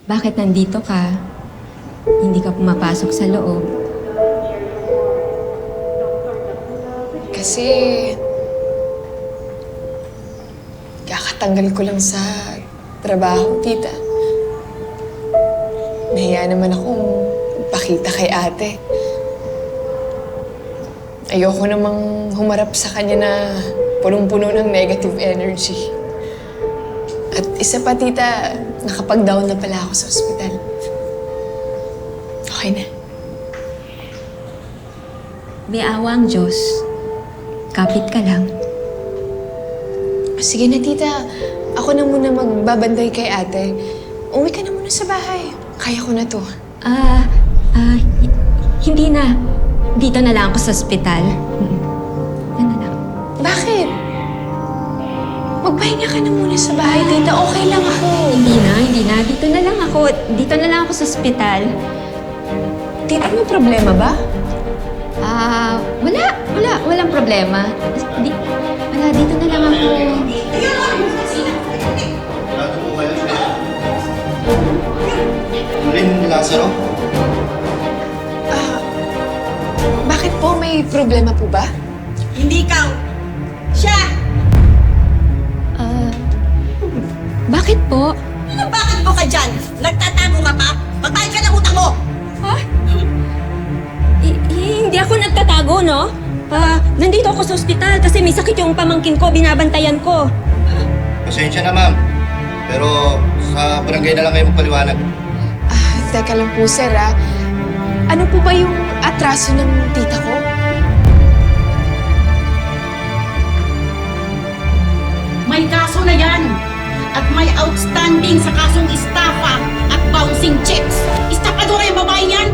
Bakit nandito ka? Hindi ka pumapasok sa loob. Kasi... kakatanggal ko lang sa trabaho, tita. Nahiya naman akong pakita kay ate. Ayoko namang humarap sa kanya na punong-puno ng negative energy. At isa pa, tita, nakapag-down na pala ako sa ospital. Okay na. May awa ang Diyos. Kapit ka lang. Sige na, tita. Ako na muna magbabantay kay ate. Uwi ka na muna sa bahay. Kaya ko na to. Hindi na. Dito na lang ako sa ospital. Yan na lang. Bakit? Magpahinga ka na muna sa bahay, tita. Okay lang ako. Hindi na. Dito na lang ako. Dito na lang ako sa ospital. Tita, may problema ba? Walang problema. Dito na lang ako. Lato po kayo siya. Rin ni Lazaro? Bakit po? May problema po ba? Hindi ikaw. Siya! Bakit po? Ano bakit mo ka dyan? Nagtatago ka pa? Magbayad ka ng utang mo! Hindi ako nagtatago, no? Nandito ako sa ospital kasi may sakit yung pamangkin ko, binabantayan ko. Pasensya na, ma'am. Pero sa barangay na lang kayo magpaliwanag. Teka lang po, sir, Ano po ba yung atraso ng tita ko? May kaso na yan! At may outstanding sa kasong estafa at bouncing checks. Estapadora yung babae niyan!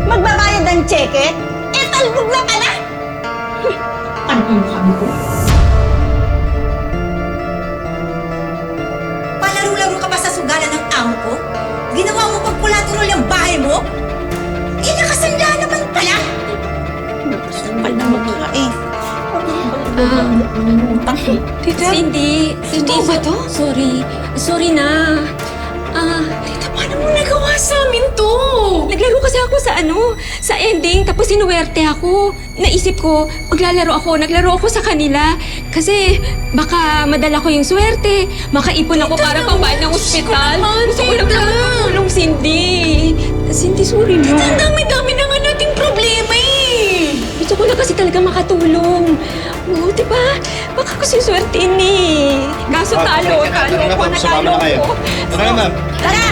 Magbabayad ng cheque? Eh, talbog na pala! Ano yung kami ko? Palaro-laro ka ba sa sugalan ng amo ko? Ginawa mo pagkulaturol yung bahay mo? Eh, nakasanda naman pala! Napasupal na magkakain. Tita? Cindy, Totoo ba to? Sorry na. Tita, paano mo nagawa sa amin to? Naglaro kasi ako sa ending, tapos sinuwerte ako. Naisip ko, naglaro ako sa kanila. Kasi baka madala ko yung swerte, makaipon ako para pambayad ng ospital. Gusto ko lang naman tumulong, Cindy. Cindy, sorry na. Tita, ang dami-dami na nga nating problema eh. Gusto ko na kasi talaga makatulong. Oo, diba? Baka ko siswertein eh. Kaso talo Pasensya na, ko, sumama na kayo. natalo ko. Tara na, ma'am. Tara!